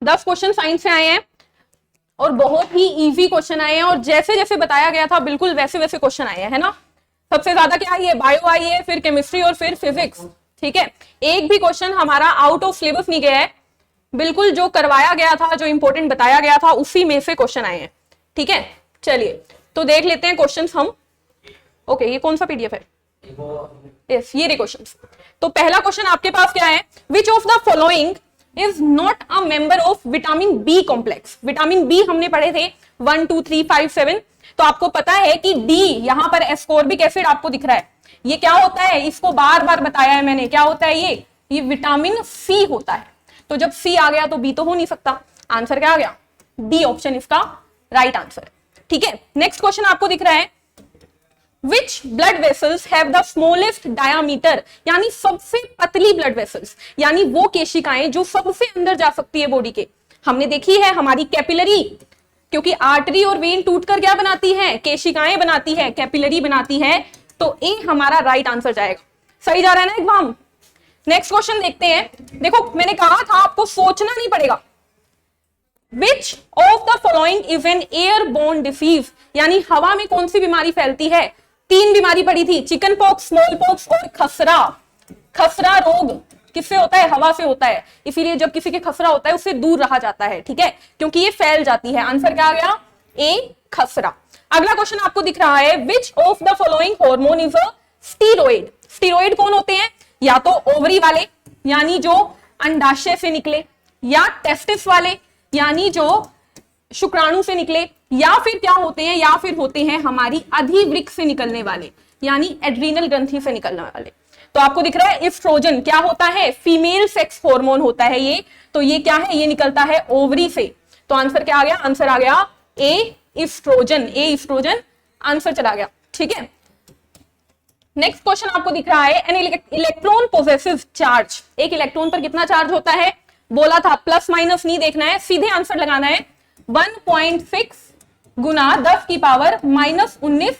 10 question science से आए हैं और बहुत ही इजी क्वेश्चन आए हैं और जैसे जैसे बताया गया था बिल्कुल वैसे वैसे क्वेश्चन आए हैं, है ना। सबसे ज्यादा क्या आई है, बायो आई है, फिर केमिस्ट्री और फिर फिजिक्स। ठीक है, एक भी क्वेश्चन हमारा आउट ऑफ सिलेबस नहीं गया है, बिल्कुल जो करवाया गया था, जो इंपॉर्टेंट बताया गया था उसी में से क्वेश्चन आए हैं। ठीक है, चलिए तो देख लेते हैं क्वेश्चंस हम। ओके, ये कौन सा पीडीएफ है? यस, ये क्वेश्चंस। तो पहला क्वेश्चन आपके पास क्या है, which of the following is not a member of vitamin B complex. Vitamin B हमने पढ़े थे 1 2 3 5 7। तो आपको पता है कि डी, यहां पर एस्कॉर्बिक एसिड आपको दिख रहा है, ये क्या होता है, इसको बार बार बताया है मैंने, क्या होता है ये विटामिन सी होता है। तो जब सी आ गया तो बी तो हो नहीं सकता, आंसर क्या आ गया, डी ऑप्शन इसका राइट आंसर। ठीक है, नेक्स्ट क्वेश्चन आपको दिख रहा है, Which blood vessels have the smallest diameter, यानी सबसे पतली ब्लड वेसल्स, यानी वो केशिकाएं जो सबसे अंदर जा सकती है बॉडी के। हमने देखी है हमारी कैपिलरी, क्योंकि आर्टरी और वेन टूटकर क्या बनाती है, केशिकाएं बनाती है, कैपिलरी बनाती है। तो ए हमारा राइट आंसर जाएगा। सही जा रहा है ना एग्जाम। नेक्स्ट क्वेश्चन देखते हैं। देखो मैंने कहा था आपको सोचना नहीं पड़ेगा। Which of the following is an airborne disease, यानी हवा में कौन सी बीमारी फैलती है। 3 बीमारी पड़ी थी, चिकन पॉक्स, स्मॉल पॉक्स और खसरा। खसरा रोग किससे होता है, हवा से होता है, इसीलिए जब किसी के खसरा होता है उससे दूर रहा जाता है। ठीक है, क्योंकि ये फैल जाती है। आंसर क्या आ गया, ए खसरा। अगला क्वेश्चन आपको दिख रहा है, which of the following hormone is a steroid. Steroid कौन होते हैं, या तो ओवरी वाले यानी जो अंडाशय से निकले, या टेस्टिस वाले यानी जो शुक्राणु से निकले, या फिर क्या होते हैं, या फिर होते हैं हमारी अधिवृक्क से निकलने वाले यानी एड्रीनल ग्रंथि से निकलने वाले। तो आपको दिख रहा है एस्ट्रोजन क्या होता है, फीमेल सेक्स हार्मोन होता है ये। तो ये क्या है, ये निकलता है ओवरी से। तो आंसर क्या आ गया, आंसर आ गया ए एस्ट्रोजन। ए एस्ट्रोजन आंसर चला गया। ठीक है, नेक्स्ट क्वेश्चन आपको दिख रहा है, एन इलेक्ट्रॉन पोजेसिव चार्ज। एक इलेक्ट्रॉन पर कितना चार्ज होता है, बोला था प्लस माइनस नहीं देखना है, सीधे आंसर लगाना है। 1.6 गुना 10 की पावर -19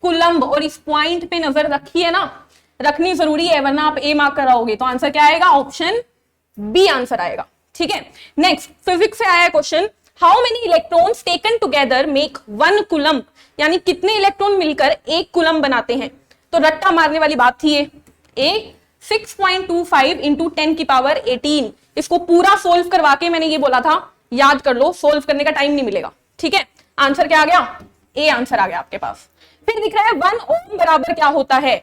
कुलम्ब। और इस पॉइंट पे नजर रखिए ना, रखनी जरूरी है वरना आप ए मार्क कराओगे। तो आंसर क्या आएगा, ऑप्शन बी आंसर आएगा। ठीक है, नेक्स्ट फिजिक्स से आया question, how many electrons taken together make 1 coulomb, यानी कितने इलेक्ट्रॉन मिलकर 1 कुलम्ब बनाते हैं। तो रट्टा मारने वाली बात थी ये। ए 6.25 इंटू 10 की पावर 18। इसको पूरा सोल्व करवा के मैंने ये बोला था, याद कर लो, सोल्व करने का टाइम नहीं मिलेगा। ठीक है, आंसर क्या आ गया, ए आंसर आ गया आपके पास। फिर दिख रहा है 1 ओम बराबर क्या होता है।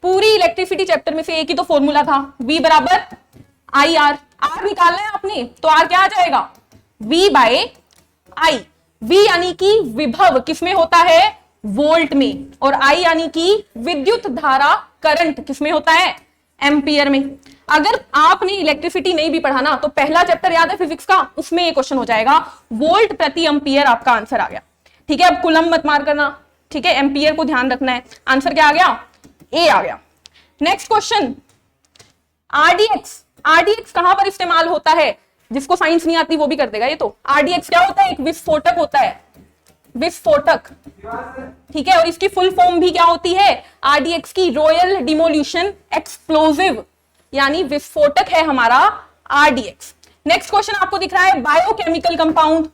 पूरी इलेक्ट्रिसिटी चैप्टर में से एक ही तो फॉर्मूला था, V बराबर आई आर। आर निकालना है आपने, तो आर क्या आ जाएगा, V बाय आई। V यानी कि विभव किसमें होता है, वोल्ट में, और आई यानी कि विद्युत धारा, करंट किसमें होता है, एम्पियर में। अगर आपने इलेक्ट्रिसिटी नहीं भी पढ़ा ना, तो पहला चैप्टर याद है फिजिक्स का, उसमें ये क्वेश्चन हो जाएगा, वोल्ट प्रति एम्पियर आपका आंसर आ गया। ठीक है, अब कुलम मत मार करना, ठीक है, एम्पियर को ध्यान रखना है। आंसर क्या आ गया, ए आ गया। Next question, RDX. आरडीएक्स कहां पर इस्तेमाल होता है, जिसको साइंस नहीं आती वो भी कर देगा ये तो। आरडीएक्स क्या होता है, एक विस्फोटक होता है, विस्फोटक। ठीक है, और इसकी फुल फॉर्म भी क्या होती है, आरडीएक्स की, रॉयल डिमोल्यूशन एक्सप्लोजिव, यानी विस्फोटक है हमारा आरडीएक्स। नेक्स्ट क्वेश्चन आपको दिख रहा है, बायोकेमिकल कंपाउंड।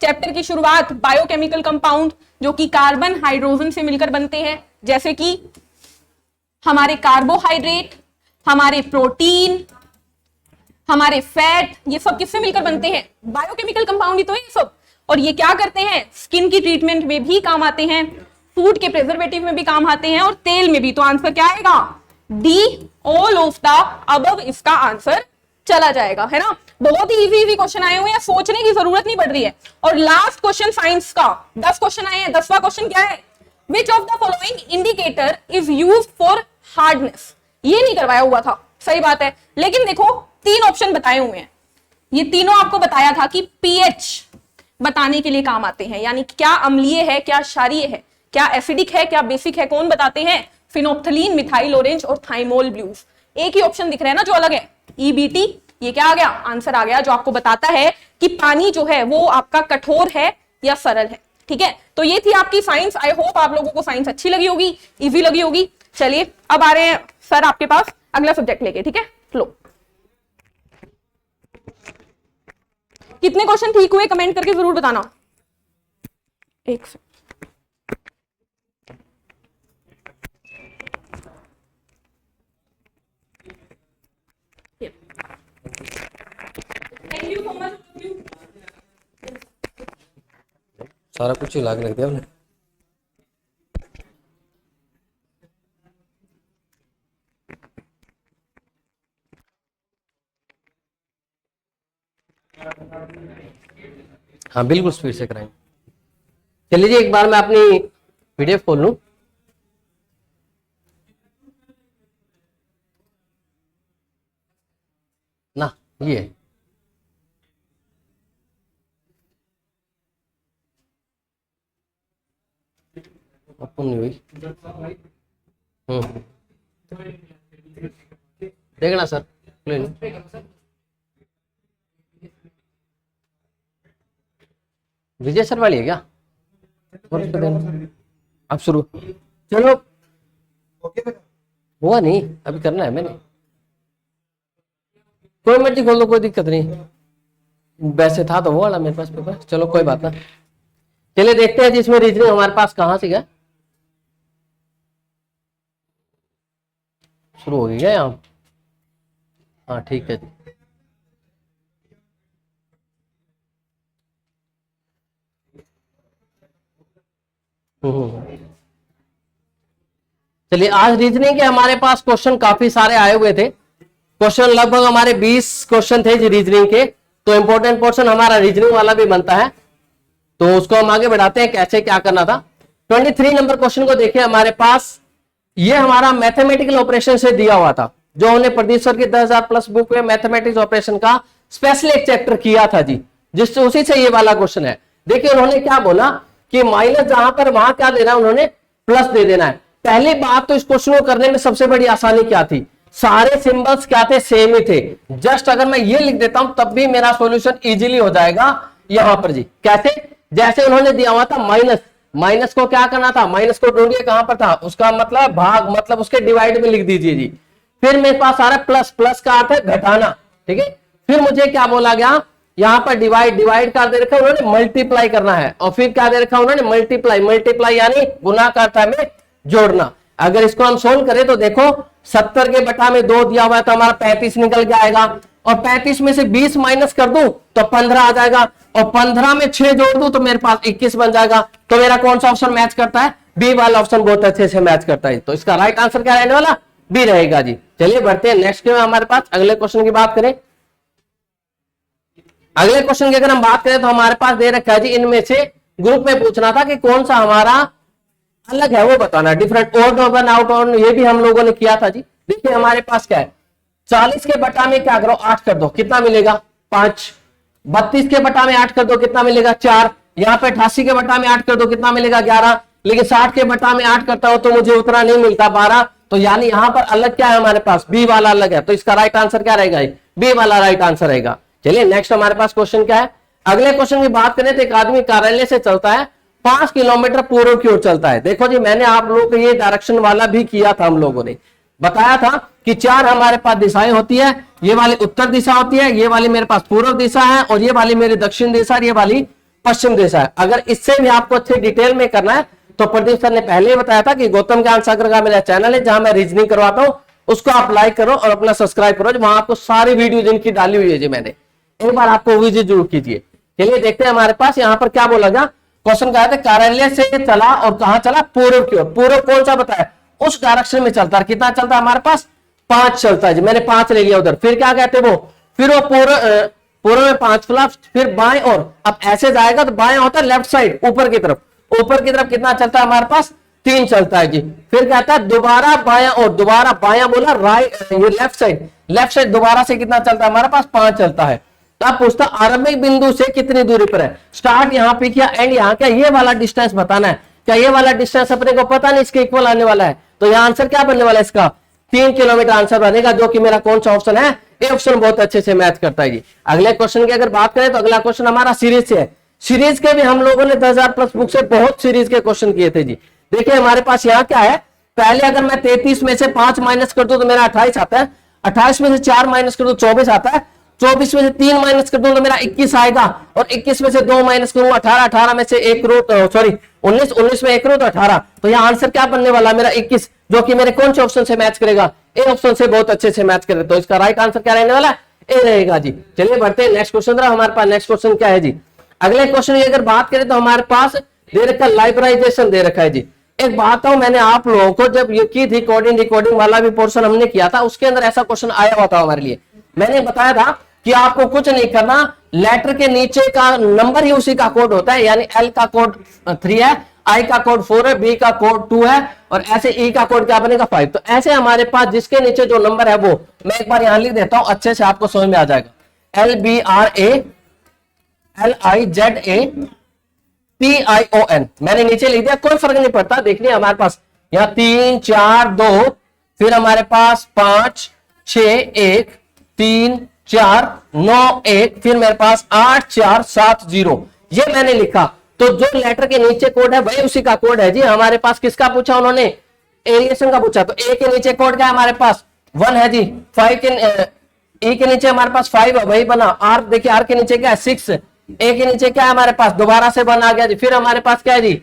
चैप्टर की शुरुआत, बायोकेमिकल कंपाउंड जो कि कार्बन हाइड्रोजन से मिलकर बनते हैं, जैसे कि हमारे कार्बोहाइड्रेट, हमारे प्रोटीन, हमारे फैट, ये सब किससे मिलकर बनते हैं, बायोकेमिकल कंपाउंड ही तो है ये सब। और ये क्या करते हैं, स्किन की ट्रीटमेंट में भी काम आते हैं, फूड के प्रिजर्वेटिव में भी काम आते हैं, और तेल में भी। तो आंसर क्या आएगा, D all of the above इसका आंसर चला जाएगा, है ना। बहुत ही इजी क्वेश्चन आए हुए हैं, सोचने की जरूरत नहीं पड़ रही है। और लास्ट क्वेश्चन साइंस का, 10 क्वेश्चन आए हैं। 10वां क्वेश्चन क्या है, which of the following indicator is used for hardness. ये नहीं करवाया हुआ था, सही बात है, लेकिन देखो 3 ऑप्शन बताए हुए हैं। ये तीनों आपको बताया था कि पीएच बताने के लिए काम आते हैं, यानी क्या अम्लीय है, क्या क्षारीय है, क्या एसिडिक है, क्या बेसिक है, कौन बताते हैं, फिनोप्थलीन, मिथाइल ऑरेंज और थाइमोल ब्लूज। एक ही ऑप्शन दिख रहा है ना जो अलग है, ईबीटी। ये क्या आ गया, आंसर आ गया, जो आपको बताता है कि पानी जो है वो आपका कठोर है या सरल है। ठीक है, तो ये थी आपकी साइंस। आई होप आप लोगों को साइंस अच्छी लगी होगी, इजी लगी होगी। चलिए अब आ रहे हैं सर आपके पास अगला सब्जेक्ट लेके। ठीक है, लो कितने क्वेश्चन ठीक हुए कमेंट करके जरूर बताना। एक से थैंक यू सो मच। सारा कुछ ही लाके रख दिया हमने। हाँ बिल्कुल स्पीड से कराएंगे। चलिए जी, एक बार मैं अपनी पीडीएफ खोल लूं। ना ये ओपन नहीं हुई। देखना सर, ले लो। विजय सर वाली है क्या? और उसको देना। अब शुरू, चलो हुआ नहीं, अभी करना है मैंने। कोई मर्जी खोल दो, कोई दिक्कत नहीं। वैसे था तो वो वाला मेरे पास पेपर, चलो कोई बात ना। चलिए देखते हैं जिसमें रीजनिंग हमारे पास कहाँ से गया। शुरू हो गया यहाँ। हाँ ठीक है जी। चलिए, आज रीजनिंग के हमारे पास क्वेश्चन काफी सारे आए हुए थे। क्वेश्चन लगभग हमारे 20 क्वेश्चन थे जी रीजनिंग के। तो इंपॉर्टेंट पोर्शन हमारा रीजनिंग वाला भी बनता है, तो उसको हम आगे बढ़ाते हैं कैसे क्या करना था। 23 नंबर क्वेश्चन को देखिए हमारे पास। ये हमारा मैथमेटिकल ऑपरेशन से दिया हुआ था, जो हमने प्रदीप सर की 10,000 प्लस बुक में मैथमेटिक्स ऑपरेशन का स्पेशल एक चैप्टर किया था जी, जिससे उसी से ये वाला क्वेश्चन है। देखिए उन्होंने क्या बोला कि माइनस जहां पर वहां क्या देना है, उन्होंने प्लस दे देना है। पहली बात तो इस क्वेश्चन को करने में सबसे बड़ी आसानी क्या थी, सारे सिंबल्स क्या थे, सेम ही थे। जस्ट अगर मैं ये लिख देता हूं तब भी मेरा सॉल्यूशन इजीली हो जाएगा यहां पर जी। कैसे? जैसे उन्होंने दिया हुआ था माइनस, माइनस को क्या करना था, माइनस को ढूंढिए कहां पर था, उसका मतलब भाग, मतलब उसके डिवाइड में लिख दीजिए जी। फिर मेरे पास आ रहा है प्लस, प्लस का अर्थ है घटाना, ठीक है। फिर मुझे क्या बोला गया, यहां पर डिवाइड, डिवाइड का दे रखा उन्होंने मल्टीप्लाई करना है, और फिर क्या दे रखा उन्होंने मल्टीप्लाई, मल्टीप्लाई यानी गुना का अर्थ है जोड़ना। अगर इसको हम सोल्व करें तो देखो 70 के बटा में 2 दिया हुआ है तो हमारा 35 निकल के आएगा, और 35 में से 20 माइनस कर दूं तो 15 आ जाएगा, और 15 में 6 जोड़ दूं तो मेरे पास 21 बन जाएगा। तो मेरा कौन सा ऑप्शन मैच करता है, बी वाला ऑप्शन बहुत अच्छे से मैच करता है। तो इसका राइट आंसर क्या रहने वाला, बी रहेगा जी। चलिए बढ़ते हैं नेक्स्ट में हमारे पास अगले क्वेश्चन की बात करें। अगले क्वेश्चन की अगर हम बात करें तो हमारे पास दे रखा है जी, इनमें से ग्रुप में पूछना था कि कौन सा हमारा अलग है वो बताना, different odd one out on, ये भी हम लोगों ने किया था जी। देखिए हमारे पास क्या है, 40 के बटा में क्या करो 8 कर दो, कितना मिलेगा 5। 32 के बटा में 8 कर दो, कितना मिलेगा 4। यहाँ पे 88 के बटा में 8 कर दो, कितना मिलेगा 11। लेकिन 60 के बटा में 8 करता हूं तो मुझे उतना नहीं मिलता 12। तो यानी यहाँ पर अलग क्या है हमारे पास, बी वाला अलग है। तो इसका राइट आंसर क्या रहेगा, बी वाला राइट आंसर रहेगा। चलिए नेक्स्ट हमारे पास क्वेश्चन क्या है। अगले क्वेश्चन की बात करें तो एक आदमी कार्यालय से चलता है 5 किलोमीटर पूर्व की ओर चलता है। देखो जी मैंने आप लोगों को ये डायरेक्शन वाला भी किया था, हम लोगों ने बताया था कि 4 हमारे पास दिशाएं होती है। ये वाली उत्तर दिशा होती है, ये वाली मेरे पास पूर्व दिशा है, और ये वाली मेरी दक्षिण दिशा है, ये वाली पश्चिम दिशा है। अगर इससे भी आपको अच्छे डिटेल में करना है तो प्रदीप सर ने पहले ही बताया था कि गौतम ज्ञान सागर का मेरा चैनल है जहां मैं रीजनिंग करवाता हूं, उसको आप लाइक करो और अपना सब्सक्राइब करो, वहां आपको सारी वीडियो जिनकी डाली हुई है जी मैंने, एक बार आपको विजिट जरूर कीजिए। चलिए देखते हैं हमारे पास यहाँ पर क्या बोला गया। क्वेश्चन कहा था कार्यालय से चला और कहां चला, पूर्व की ओर। पूर्व कौन सा बताया, उस डायरेक्शन में चलता है। कितना चलता है हमारे पास, 5 चलता है जी, मैंने 5 ले लिया उधर। फिर क्या कहते वो, फिर वो पूर्व में 5 प्लस, फिर बाएं और, अब ऐसे जाएगा तो बाएं होता है लेफ्ट साइड, ऊपर की तरफ। ऊपर की तरफ कितना चलता है हमारे पास, 3 चलता है जी। फिर कहता है दोबारा बायां और, दोबारा बायां बोला राइट, ये लेफ्ट साइड, लेफ्ट साइड दोबारा से कितना चलता है हमारे पास, 5 चलता है। तो आप पूछता आरंभिक बिंदु से कितनी दूरी पर है, स्टार्ट यहाँ पे किया एंड यहाँ क्या, ये वाला डिस्टेंस बताना है। क्या ये वाला डिस्टेंस अपने को पता नहीं इसके इक्वल आने वाला है, तो यहाँ आंसर क्या बनने वाला है इसका, 3 किलोमीटर आंसर बनेगा, जो कि मेरा कौन सा ऑप्शन है, ये ऑप्शन बहुत अच्छे से मैच करता है जी। अगले क्वेश्चन की अगर बात करें तो अगला क्वेश्चन हमारा सीरीज से है। सीरीज के भी हम लोगों ने 10,000 प्लस बुक से बहुत सीरीज के क्वेश्चन किए थे जी। देखिए हमारे पास यहाँ क्या है, पहले अगर मैं 33 में से 5 माइनस कर दूं तो मेरा 28 आता है, 28 में से 4 माइनस कर दूं 24 आता है, 24 में से 3 माइनस कर दूं तो मेरा 21 आएगा, और 21 में से 2 माइनस करूंगा 18, 18 में से 1 रो, सॉरी 19, 19 में 1 रो तो 18, तो यहाँ आंसर क्या बनने वाला मेरा 21, जो कि मेरे कौन से ऑप्शन से मैच करेगा, ए ऑप्शन से बहुत अच्छे से मैच करे। तो इसका राइट आंसर क्या रहने वाला है, ए रहेगा जी। चलिए बढ़ते हैं नेक्स्ट क्वेश्चन। हमारे पास नेक्स्ट क्वेश्चन क्या है जी, अगले क्वेश्चन की अगर बात करें तो हमारे पास दे रखा लाइब्रेराइजेशन दे रखा है जी। एक बात हूं, मैंने आप लोगों को जब ये की थी कोडिंग रिकॉर्डिंग वाला भी पोर्शन हमने किया था, उसके अंदर ऐसा क्वेश्चन आया हुआ था हमारे लिए। मैंने बताया था कि आपको कुछ नहीं करना, लेटर के नीचे का नंबर ही उसी का कोड होता है, यानी एल का कोड 3 है, आई का कोड 4 है, बी का कोड 2 है, और ऐसे ई का कोड क्या बनेगा 5। तो ऐसे हमारे पास जिसके नीचे जो नंबर है वो मैं एक बार यहां लिख देता हूं, अच्छे से आपको समझ में आ जाएगा। LBRALIZA PION मैंने नीचे लिख दिया, कोई फर्क नहीं पड़ता। देखिए हमारे पास यहाँ 3 4 2, फिर हमारे पास 5 6 1 3 4 9 1, फिर मेरे पास 8 4 7 0, ये मैंने लिखा। तो जो लेटर के नीचे कोड है वही उसी का कोड है जी। हमारे पास किसका पूछा उन्होंने, एरिएशन का पूछा। तो ए के नीचे कोड क्या है हमारे पास 1 है जी, 5 के ई के नीचे हमारे पास 5 है, वही बना। आर देखिए, आर के नीचे क्या है 6, ए के नीचे क्या है हमारे पास, दोबारा से 1 आ गया जी। फिर हमारे पास क्या है जी,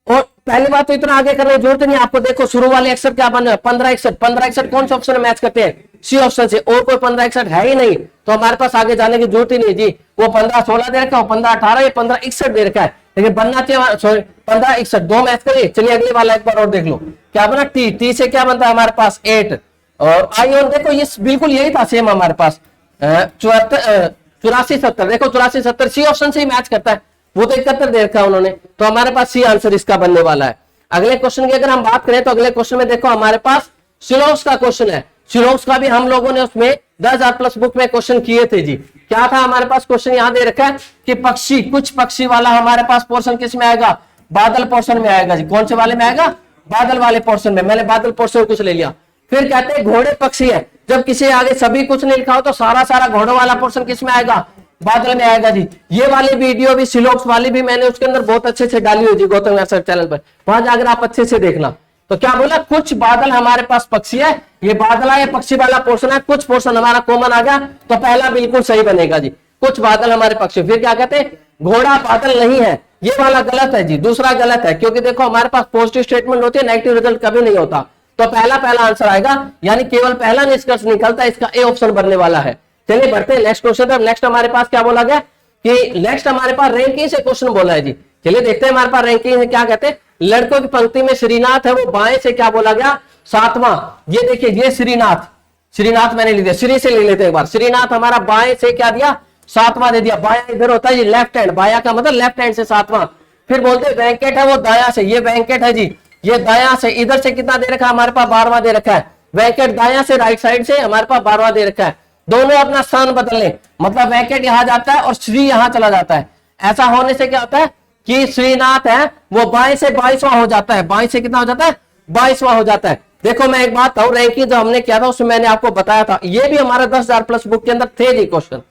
और पहली बात तो इतना आगे करने की जरूरत नहीं आपको। देखो शुरू वाले अक्षर क्या बन रहे हैं, 15 61, 15 61 कौन से ऑप्शन में मैच करते हैं, सी ऑप्शन से, और कोई 15 61 है ही नहीं, तो हमारे पास आगे जाने की जरूरत ही नहीं जी। वो 15 16 दे रखा है, 15 18, ये 15 61 दे रखा है, लेकिन बनना चाहिए, सॉरी 15 61 दो मैच करिए। चलिए अगले वाला एक बार और देख लो, क्या बना टी, टी से क्या बनता है हमारे पास 8, और आई और देखो ये बिल्कुल यही था सेम हमारे पास 84 70, देखो 84 70 सी ऑप्शन से ही मैच करता है, वो तो 71 दे रखा है उन्होंने, तो हमारे पास सी आंसर इसका बनने वाला है। अगले क्वेश्चन की अगर हम बात करें तो अगले क्वेश्चन में देखो हमारे पास सिलोक्स का क्वेश्चन है। सिलोक्स का भी हम लोगों ने उसमें 10,000 प्लस बुक में क्वेश्चन किए थे जी। क्या था हमारे पास क्वेश्चन यहाँ दे रखा है कि पक्षी, कुछ पक्षी वाला हमारे पास पोर्शन किस में आएगा, बादल पोर्शन में आएगा जी। कौन से वाले में आएगा, बादल वाले पोर्शन में। मैंने बादल पोर्शन कुछ ले लिया। फिर कहते हैं घोड़े पक्षी है, जब किसी आगे सभी कुछ नहीं लिखा हो तो सारा सारा घोड़ों वाला पोर्शन किस में आएगा, बादल में आएगा जी। ये वाली वीडियो भी सिलोक्स वाली भी मैंने उसके अंदर बहुत अच्छे से डाली हुई थी गौतम व्यास चैनल पर, वहां जाकर आप अच्छे से देखना। तो क्या बोला, कुछ बादल हमारे पास पक्षी है, ये बादल है, पक्षी वाला पोर्शन है, कुछ पोर्शन हमारा कॉमन आ गया, तो पहला बिल्कुल सही बनेगा जी, कुछ बादल हमारे पक्षी। फिर क्या कहते हैं, घोड़ा बादल नहीं है, ये वाला गलत है जी, दूसरा गलत है, क्योंकि देखो हमारे पास पॉजिटिव स्टेटमेंट होती है, नेगेटिव रिजल्ट कभी नहीं होता, तो पहला आंसर आएगा, यानी केवल पहला निष्कर्ष निकलता है, इसका ए ऑप्शन बनने वाला है। चलिए बढ़ते हैं नेक्स्ट क्वेश्चन पर। नेक्स्ट हमारे पास क्या बोला गया कि नेक्स्ट हमारे पास रैंकिंग से क्वेश्चन बोला है जी। चलिए देखते हैं हमारे पास रैंकिंग से क्या कहते हैं। लड़कों की पंक्ति में श्रीनाथ है, वो बाएं से क्या बोला गया, 7वां। ये देखिए ये श्रीनाथ, श्रीनाथ मैंने लिख दिया, श्री से ले लेते हैं एक बार। श्रीनाथ हमारा बाएं से क्या दिया, 7वां दे दिया। बाया इधर होता है जी लेफ्ट हैंड, बाया का मतलब लेफ्ट हैंड से 7वां। फिर बोलते हैं वेंकट है वो दाया से, ये वेंकट है जी, ये दाया से। इधर से कितना दे रखा है हमारे पास, 12वां दे रखा है। वेंकट दाया से राइट साइड से हमारे पास 12वां दे रखा है। दोनों अपना स्थान बदल लें, मतलब वेंकट यहां जाता है और श्री यहां चला जाता है। ऐसा होने से क्या होता है कि श्रीनाथ है वो बाएं से 22वां हो जाता है, बाएं से कितना हो जाता है, 22वां हो जाता है। देखो मैं एक बात कहूं, रैंकिंग जो हमने किया था उसमें मैंने आपको बताया था, ये भी हमारा 10,000 प्लस बुक के अंदर थे जी क्वेश्चन।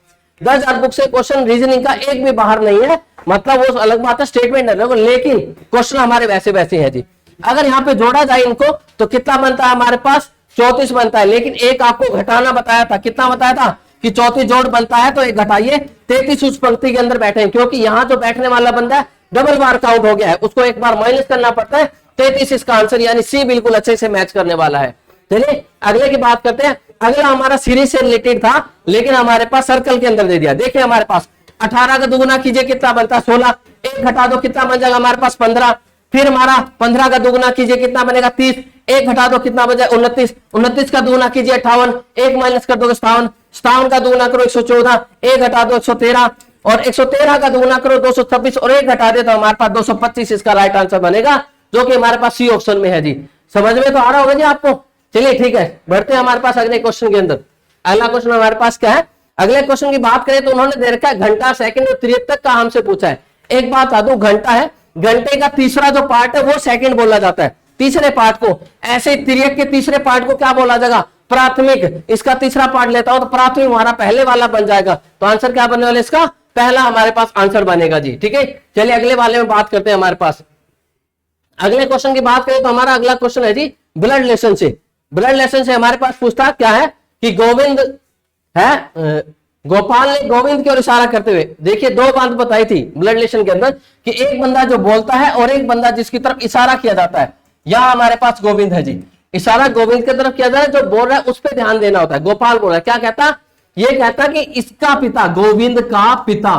10,000 बुक से क्वेश्चन रीजनिंग का एक भी बाहर नहीं है, मतलब वो अलग बात है, स्टेटमेंट है, लेकिन क्वेश्चन हमारे वैसे वैसे है जी। अगर यहाँ पे जोड़ा जाए इनको तो कितना बनता है हमारे पास, 34 बनता है। लेकिन एक आपको घटाना बताया था, कितना बताया था कि 34 जोड़ बनता है, तो एक घटाइए, 33 उस पंक्ति के अंदर बैठे, क्योंकि यहाँ जो बैठने वाला बंदा है डबल बार काउंट हो गया है, उसको एक बार माइनस करना पड़ता है। 33 इसका आंसर, यानी सी बिल्कुल अच्छे से मैच करने वाला है। चलिए अगले की बात करते हैं। अगला हमारा सीरीज से रिलेटेड था, लेकिन हमारे पास सर्कल के अंदर दे दिया। देखिए हमारे पास 18 का दुगुना कीजिए कितना बनता है, 16। एक घटा दो कितना बन जाएगा हमारे पास, 15। फिर हमारा 15 का दुगुना कीजिए कितना बनेगा, 30। एक घटा दो कितना बन जाएगा, 29। 29 का दुगुना कीजिए 58। एक माइनस कर दो 57। 57 का दुगुना करो 114। एक घटा दो 113, और 113 का दुगुना करो 226, और एक घटा दे तो हमारे पास 225 इसका राइट आंसर बनेगा, जो कि हमारे पास सी ऑप्शन में है जी। समझ में तो आ रहा होगा जी आपको। चलिए ठीक है, बढ़ते हैं हमारे पास अगले क्वेश्चन के अंदर। अगला क्वेश्चन हमारे पास क्या है, अगले क्वेश्चन की बात करें तो उन्होंने दे रखा है घंटा, सेकंड और तिरक का हमसे पूछा है। एक बात बता दूं, घंटा है, घंटे का तीसरा जो पार्ट है वो सेकंड बोला जाता है, तीसरे पार्ट को। ऐसे तिरक के तीसरे पार्ट को क्या बोला जाएगा, प्राथमिक। इसका तीसरा पार्ट लेता हूं तो प्राथमिक हमारा पहले वाला बन जाएगा, तो आंसर क्या बनने वाला इसका, पहला हमारे पास आंसर बनेगा जी। ठीक है, चलिए अगले वाले में बात करते हैं। हमारे पास अगले क्वेश्चन की बात करें तो हमारा अगला क्वेश्चन है जी ब्लड रिलेशन से। ब्लड रिलेशन से हमारे पास पूछता क्या है कि गोविंद है, गोपाल ने गोविंद की ओर इशारा करते हुए, देखिए दो बात बताई थी ब्लड रिलेशन के अंदर कि एक बंदा जो बोलता है और एक बंदा जिसकी तरफ इशारा किया जाता है। यहां हमारे पास गोविंद है जी, इशारा गोविंद की तरफ किया जा रहा है, जो बोल रहा है उस पर ध्यान देना होता है। गोपाल बोल रहा है, क्या कहता, ये कहता कि इसका पिता, गोविंद का पिता,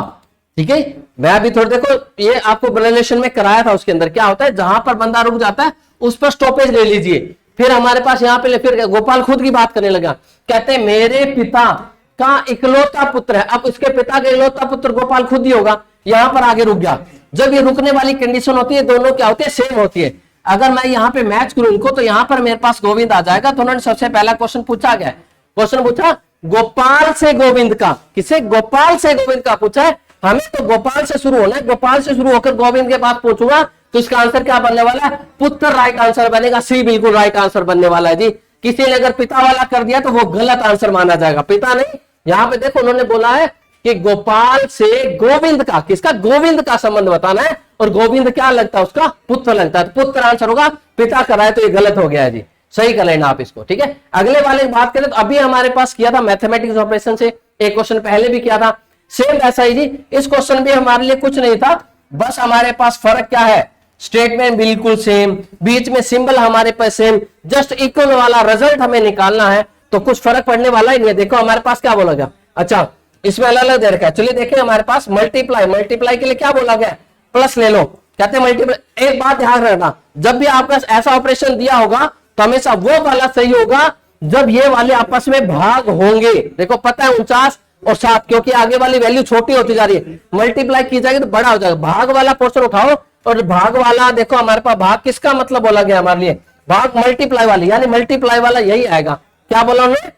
ठीक है। मैं अभी थोड़ी, देखो ये आपको ब्लड रिलेशन में कराया था, उसके अंदर क्या होता है, जहां पर बंदा रुक जाता है उस पर स्टॉपेज ले लीजिए। फिर हमारे पास यहाँ पे फिर गोपाल खुद की बात करने लगा, कहते मेरे पिता का इकलौता पुत्र है। अब इसके पिता का इकलौता पुत्र गोपाल खुद ही होगा, यहां पर आगे रुक गया। जब ये रुकने वाली कंडीशन होती है, दोनों क्या होती है, सेम होती है। अगर मैं यहाँ पे मैच करूं इनको, तो यहाँ पर मेरे पास गोविंद आ जाएगा। तो उन्होंने सबसे पहला क्वेश्चन पूछा गया, क्वेश्चन पूछा गोपाल से गोविंद का, किसे, गोपाल से गोविंद का पूछा है। हमें तो गोपाल से शुरू होना है, गोपाल से शुरू होकर गोविंद के पास पहुंचूंगा तो इसका आंसर क्या बनने वाला है, पुत्र राइट आंसर बनेगा। सी बिल्कुल राइट आंसर बनने वाला है जी। किसी ने अगर पिता वाला कर दिया तो वो गलत आंसर माना जाएगा, पिता नहीं। यहाँ पे देखो उन्होंने बोला है कि गोपाल से गोविंद का, किसका, गोविंद का संबंध बताना है, और गोविंद क्या लगता है, उसका पुत्र लगता है। तो पुत्र आंसर होगा, पिता कराए तो ये गलत हो गया है जी, सही कर लेना आप इसको, ठीक है। अगले वाले की बात करें तो अभी हमारे पास किया था मैथमेटिक्स ऑपरेशन से, एक क्वेश्चन पहले भी किया था, सेम ऐसा ही जी। इस क्वेश्चन भी हमारे लिए कुछ नहीं था, बस हमारे पास फर्क क्या है, स्टेटमेंट बिल्कुल सेम, बीच में सिंबल हमारे पास सेम, जस्ट इक्वल वाला रिजल्ट हमें निकालना है, तो कुछ फर्क पड़ने वाला ही नहीं है। देखो हमारे पास क्या बोला गया, अच्छा इसमें अलग अलग दे रखा है, चलिए देखिए हमारे पास मल्टीप्लाई, मल्टीप्लाई के लिए क्या बोला गया, प्लस ले लो, कहते हैं मल्टीप्लाई। एक बात ध्यान रखना, जब भी आपका ऐसा ऑपरेशन दिया होगा तो हमेशा वो वाला सही होगा जब ये वाले आपस में भाग होंगे। देखो पता है 49 और 7, क्योंकि आगे वाली वैल्यू छोटी होती जा रही है, मल्टीप्लाई की जाएगी तो बड़ा हो जाएगा। भाग वाला पोर्शन उठाओ, और भाग वाला देखो हमारे पास भाग किसका मतलब बोला गया हमारे लिए, भाग मल्टीप्लाई वाली, यानी मल्टीप्लाई वाला यही आएगा। क्या बोला उन्होंने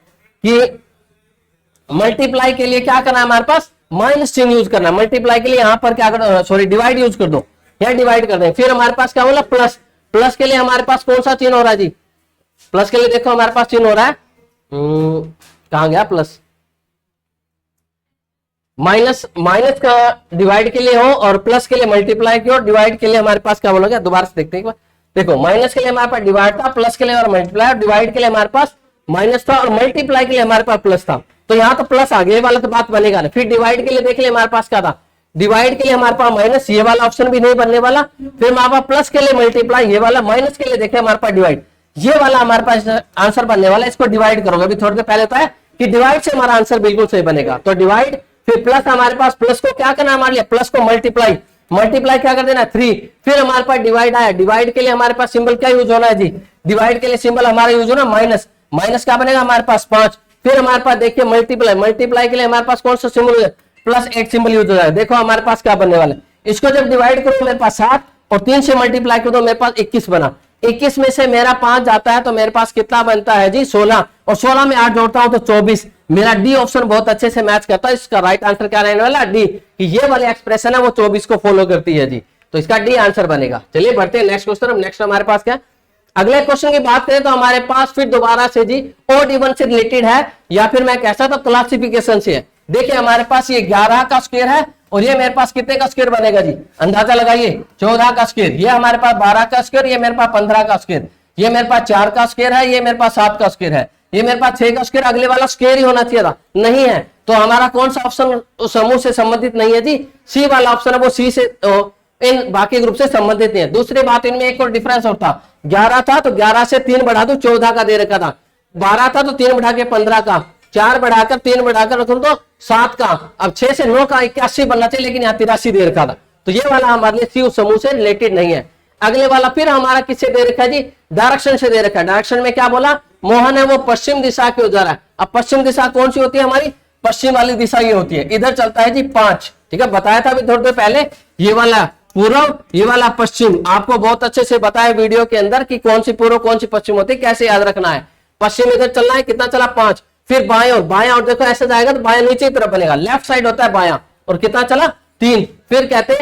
कि मल्टीप्लाई के लिए क्या करना है, हमारे पास माइनस चिन्ह यूज करना है। मल्टीप्लाई के लिए यहां पर क्या कर, सॉरी डिवाइड यूज कर दो, यहां डिवाइड कर दें। फिर हमारे पास क्या बोला, प्लस, प्लस के लिए हमारे पास कौन सा चिन्ह हो रहा है जी, प्लस के लिए देखो हमारे पास चिन्ह हो रहा है, कहां गया प्लस, माइनस, माइनस का डिवाइड के लिए हो और प्लस के लिए मल्टीप्लाई की, और डिवाइड के लिए हमारे पास क्या बोला गया, दोबारा से देखते हैं। देखो माइनस के लिए हमारे पास डिवाइड था, प्लस के लिए और मल्टीप्लाई, और डिवाइड के लिए हमारे पास माइनस था, और मल्टीप्लाई के लिए हमारे पास प्लस था। तो यहाँ तो प्लस आ गया, वाला तो बात बनेगा ना। फिर डिवाइड के लिए देख लिया हमारे पास क्या था, डिवाइड के लिए हमारे पास माइनस, ये वाला ऑप्शन भी नहीं बनने वाला। फिर हमारे पास प्लस के लिए मल्टीप्लाई, ये वाला, माइनस के लिए देखे हमारे पास डिवाइड, ये वाला हमारे पास आंसर बनने वाला। इसको डिवाइड करोगे, अभी थोड़ी देर पहले होता है कि डिवाइड से हमारा आंसर बिल्कुल सही बनेगा। तो डिवाइड, फिर प्लस हमारे पास, प्लस को क्या करना है हमारे लिए, प्लस को मल्टीप्लाई, मल्टीप्लाई क्या कर देना 3। फिर हमारे पास डिवाइड आया, डिवाइड के लिए हमारे पास सिंबल क्या यूज होना है जी, डिवाइड के लिए सिंबल हमारा यूज होना माइनस, माइनस क्या बनेगा हमारे पास 5। फिर हमारे पास देखिए मल्टीप्लाई, मल्टीप्लाई के लिए हमारे पास कौन सा सिंबल है, प्लस 8 सिंबल यूज हो जाएगा। देखो हमारे पास क्या बनने वाला है, इसको जब डिवाइड करो मेरे पास 7 और 3 से मल्टीप्लाई करो मेरे पास 21 बना। 21 में से मेरा 5 जाता है तो मेरे पास कितना बनता है जी 16, और 16 में 8 जोड़ता हूं तो 24। मेरा डी ऑप्शन बहुत अच्छे से मैच करता है। इसका राइट आंसर क्या रहने वाला, डी, कि ये वाली एक्सप्रेशन है वो 24 को फॉलो करती है जी, तो इसका डी आंसर बनेगा। चलिए बढ़ते हैं नेक्स्ट क्वेश्चन। नेक्स्ट हमारे पास क्या, अगले क्वेश्चन की बात करें तो हमारे पास फिर दोबारा से जी ओड इवन से रिलेटेड है, या फिर मैं कैसा था क्लासिफिकेशन से है। देखिए हमारे पास ये 11 का स्क्वायर है, और ये मेरे पास कितने का स्क्वायर बनेगा जी, अंदाजा लगाइए, 14 का स्क्वायर। ये हमारे पास 12 का स्क्वायर, ये मेरे पास 15 का स्क्वायर, ये मेरे पास 4 का स्क्वायर है, ये मेरे पास 7 का स्क्वायर है, ये मेरे पास 6 का स्क्वायर। अगले वाला स्क्वायर ही होना चाहिए था, नहीं है, तो हमारा कौन सा ऑप्शन समूह से संबंधित नहीं है जी, सी वाला ऑप्शन है, वो सी से इन बाकी ग्रुप से संबंधित नहीं है। दूसरी बात, इनमें एक और डिफरेंस होता, 11 था तो 11 से 3 बढ़ा दो 14 का दे रखा था, 12 था तो 3 बढ़ा के 15 का, 4 बढ़ाकर 3 बढ़ाकर रखो तो 7 का, अब 6 से 9 का 81 बनना चाहिए, लेकिन यहाँ 83 दे रखा था, तो ये वाला हमारे लिए सी समूह से रिलेटेड नहीं है। अगले वाला फिर हमारा किससे दे रखा है जी, डायरेक्शन से दे रखा है। डायरेक्शन में क्या बोला, मोहन है वो पश्चिम दिशा की ओर जा रहा है। अब पश्चिम दिशा कौन सी होती है हमारी, पश्चिम वाली दिशा ये होती है, इधर चलता है जी 5, ठीक है, बताया था अभी थोड़ी देर पहले। ये वाला पूर्व, ये वाला पश्चिम, आपको बहुत अच्छे से बताया वीडियो के अंदर कि कौन सी पूर्व कौन सी पश्चिम होती है, कैसे याद रखना है। पश्चिम इधर चलना है, कितना चला 5, फिर बाएं और बाएं, और देखो ऐसे जाएगा तो बाएं नीचे की तरफ बनेगा, लेफ्ट साइड होता है बायां, और कितना चला 3। फिर कहते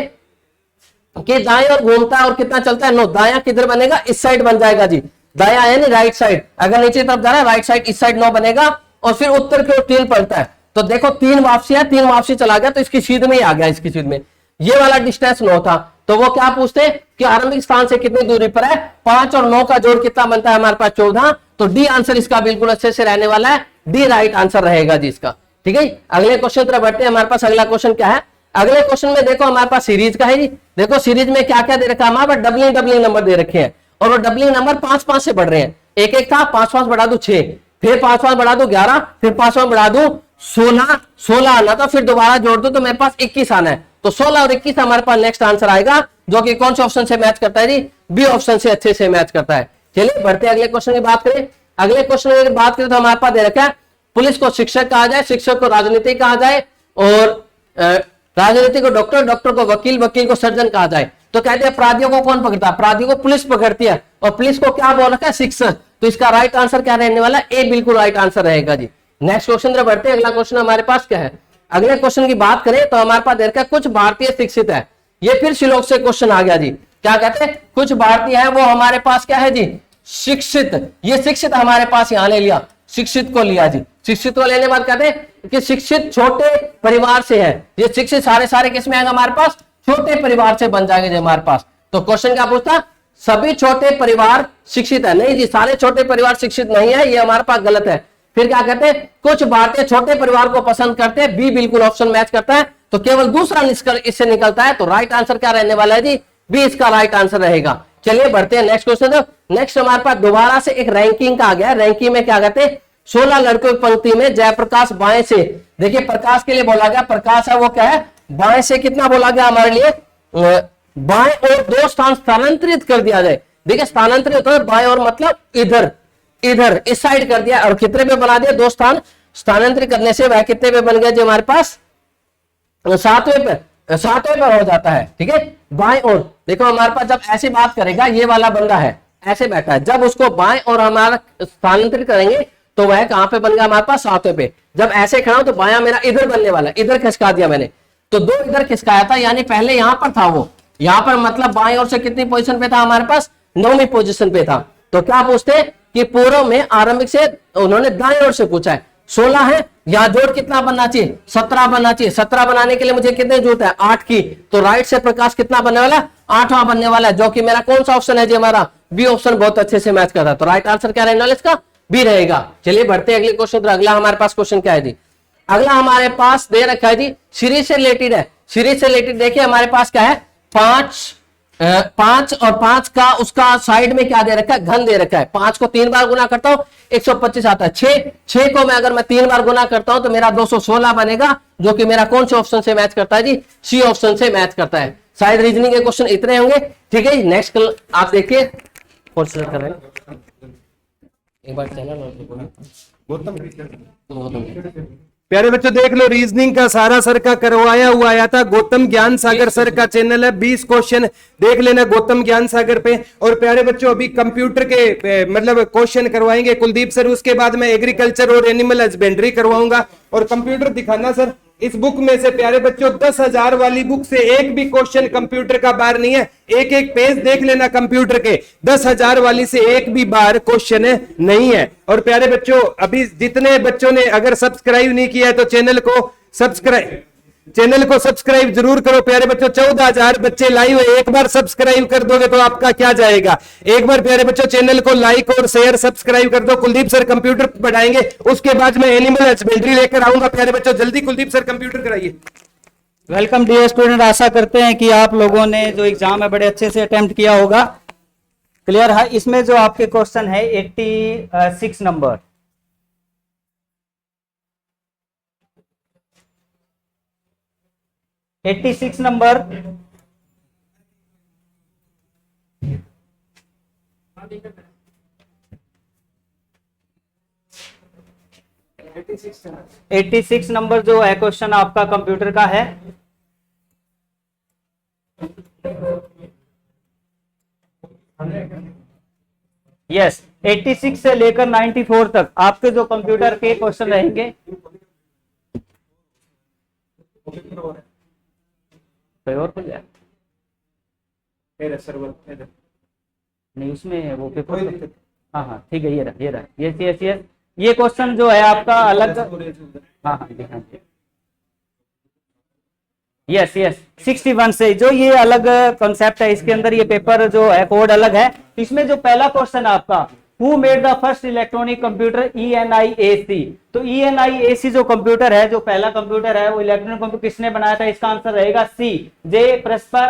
कि दाएं और घूमता है और कितना चलता है 9, दायां किधर बनेगा, इस साइड बन जाएगा जी, दायां है ना राइट साइड, अगर नीचे की तरफ जा रहा है राइट साइड, इस साइड 9 बनेगा, और फिर उत्तर की ओर 3 पड़ता है। तो देखो 3 वापसी है, 3 वापसी चला गया तो इसकी सीध में ही आ गया, इसकी सीध में ये वाला डिस्टेंस 9 था। तो वो क्या पूछते कि आरंभिक स्थान से कितनी दूरी पर है, 5 और 9 का जोड़ कितना बनता है हमारे पास 14। तो डी आंसर इसका बिल्कुल अच्छे से रहने वाला है, डी राइट आंसर रहेगा जी इसका। ठीक है। अगले क्वेश्चन तरफ बढ़ते हैं। हमारे पास अगला क्वेश्चन क्या है? अगले क्वेश्चन में देखो हमारे पास सीरीज का है जी। देखो सीरीज में क्या क्या दे रखा है हमारे पास, डबलिंग डबलिंग नंबर दे रखे हैं और वो डबलिंग नंबर 5-5 से बढ़ रहे हैं। एक एक था, 5-5 बढ़ा दो 6, फिर 5-5 बढ़ा दो 11, फिर 5-5 बढ़ा दो 16 आना था, फिर दोबारा जोड़ दो तो मेरे पास 21 आना है। तो 16 और 21 हमारे पास नेक्स्ट आंसर आएगा, जो कि कौन से ऑप्शन से मैच करता है जी? बी ऑप्शन से अच्छे से मैच करता है। चलिए बढ़ते हैं अगले क्वेश्चन की बात करें। अगले क्वेश्चन की बात करें तो हमारे पास दे रखा है पुलिस को शिक्षक कहा जाए, शिक्षक को राजनीति कहा जाए और राजनीति को डॉक्टर, डॉक्टर को वकील, वकील को सर्जन कहा जाए। तो कहते हैं अपराधियों को कौन पकड़ता है? अपराधियों को पुलिस पकड़ती है और पुलिस को क्या बोल रखा है? शिक्षक। तो इसका राइट आंसर क्या रहने वाला है? ए बिल्कुल राइट आंसर रहेगा जी। नेक्स्ट क्वेश्चन तरफ बढ़ते हैं। अगला क्वेश्चन हमारे पास क्या है? अगले क्वेश्चन की बात करें तो हमारे पास देखा कुछ भारतीय शिक्षित है। ये फिर श्लोक से क्वेश्चन आ गया जी। क्या कहते हैं? कुछ भारतीय है वो हमारे पास क्या है जी? शिक्षित। ये शिक्षित हमारे पास यहां ले लिया, शिक्षित को लिया जी। शिक्षित को लेने बाद कहते हैं कि शिक्षित छोटे परिवार से है। ये शिक्षित सारे किस में आएगा हमारे पास? छोटे परिवार से बन जाएंगे हमारे पास। तो क्वेश्चन क्या पूछता? सभी छोटे परिवार शिक्षित है? नहीं जी, सारे छोटे परिवार शिक्षित नहीं है, ये हमारे पास गलत है। फिर क्या कहते हैं? कुछ भारतीय छोटे परिवार को पसंद करते हैं। बी बिल्कुल ऑप्शन मैच करता है। तो केवल दूसरा इससे निकलता है। तो राइट आंसर क्या रहने वाला है जी? बी इसका राइट आंसर रहेगा। चलिए बढ़ते हैं नेक्स्ट क्वेश्चन। नेक्स्ट हमारे पास दोबारा से एक रैंकिंग का आ गया। रैंकिंग में क्या कहते हैं? 16 लड़कों की पंक्ति में जयप्रकाश बाएं से, देखिए प्रकाश के लिए बोला गया, प्रकाश है वो क्या है? बाएं से कितना बोला गया हमारे लिए? बाएं और 2 स्थान स्थानांतरित कर दिया जाए। देखिए स्थानांतरित होता है बाएं और मतलब इधर इधर इस साइड कर दिया और कितने पे बना दिया? 2 स्थान स्थानांतरित करने से वह कितने पे बन गया जी हमारे पास? 7वें पे हो जाता है। ठीक है, बाएं और देखो हमारे पास जब ऐसे बात करेगा, ये वाला बंदा है ऐसे बैठा है, जब उसको बाएं और हमारा स्थानांतरित करेंगे तो वह कहां पे बन गया हमारे पास? 7वें पे। जब ऐसे खड़ा हो तो बायां मेरा इधर बनने वाला है, इधर खिसका दिया मैंने, तो 2 इधर खिसकाया था, यानी पहले यहां पर था वो, यहां पर मतलब बाएं ओर से कितनी पोजीशन पे था हमारे पास? 9वीं पोजीशन पे था। तो क्या पूछते कि पूर्व में आरंभिक से उन्होंने दाएं ओर से पूछा है। 16 है, यहां जोड़ कितना बनना चाहिए? 17 बनना चाहिए। 17 बनाने के लिए मुझे कितने जरूरत है? 8 की। तो राइट से प्रकाश कितना बनने वाला है? 8वां बनने वाला है, जो कि मेरा कौन सा ऑप्शन है जी? हमारा बी ऑप्शन बहुत अच्छे से मैच करता है। तो राइट आंसर क्या रहने वाला इसका? बी रहेगा। चलिए बढ़ते हैं अगले क्वेश्चन पर। अगला हमारे पास क्वेश्चन क्या है जी? अगला हमारे पास दे रखा है जी, सीरीज से रिलेटेड है। सीरीज से रिलेटेड देखिए हमारे पास क्या है? 5 और 5 का उसका साइड में क्या दे रखा है? घन दे रखा है। 5 को 3 बार गुना करता हूं 125 आता है। 6 को मैं अगर मैं 3 बार गुना करता हूं तो मेरा 216 बनेगा, जो कि मेरा कौन से ऑप्शन से मैच करता है जी? सी ऑप्शन से मैच करता है। शायद रीजनिंग के क्वेश्चन इतने होंगे। ठीक है, नेक्स्ट आप देखिए कॉन्सिडर कर रहे हैं एक बार चैनल प्यारे बच्चों देख लो, रीजनिंग का सारा सर का करवाया हुआ आया था। गौतम ज्ञान सागर सर का चैनल है, 20 क्वेश्चन देख लेना गौतम ज्ञान सागर पे। और प्यारे बच्चों अभी कंप्यूटर के मतलब क्वेश्चन करवाएंगे कुलदीप सर, उसके बाद मैं एग्रीकल्चर और एनिमल हस्बेंड्री करवाऊंगा। और कंप्यूटर दिखाना सर, इस बुक में से प्यारे बच्चों 10,000 वाली बुक से एक भी क्वेश्चन कंप्यूटर का बाहर नहीं है। एक एक पेज देख लेना कंप्यूटर के, 10,000 वाली से एक भी बाहर क्वेश्चन नहीं है। और प्यारे बच्चों अभी जितने बच्चों ने अगर सब्सक्राइब नहीं किया है तो चैनल को सब्सक्राइब जरूर करो। प्यारे बच्चों 14,000 बच्चे लाइव है, एक बार सब्सक्राइब कर दोगे तो आपका क्या जाएगा? एक बार प्यारे बच्चों चैनल को लाइक और शेयर सब्सक्राइब कर दो। कुलदीप सर कंप्यूटर पढ़ाएंगे, उसके बाद मैं एनिमल हस्बेंड्री लेकर आऊंगा। प्यारे बच्चों जल्दी कुलदीप सर कंप्यूटर कराइए। वेलकम डियर स्टूडेंट, आशा करते हैं कि आप लोगों ने जो एग्जाम है बड़े अच्छे से अटेम्प्ट किया होगा। क्लियर है? इसमें जो आपके क्वेश्चन है 86 नंबर, नंबर नंबर जो है क्वेश्चन आपका कंप्यूटर का है। यस, 86 से लेकर 94 तक आपके जो कंप्यूटर के क्वेश्चन रहेंगे। कोई और खुल जाए नहीं, उसमें वो पेपर। हाँ ठीक है, ये रहा यस। ये क्वेश्चन जो है आपका अलग, हाँ दिखाइए। यस 61 से जो ये अलग कॉन्सेप्ट है, इसके अंदर ये पेपर जो है कोड अलग है। इसमें जो पहला क्वेश्चन आपका who made the first electronic computer ENIAC। तो ENIAC जो कंप्यूटर है, जो पहला कंप्यूटर है, वो इलेक्ट्रॉनिक कंप्यूटर किसने बनाया था? इसका आंसर रहेगा सी, जे प्रेस्पर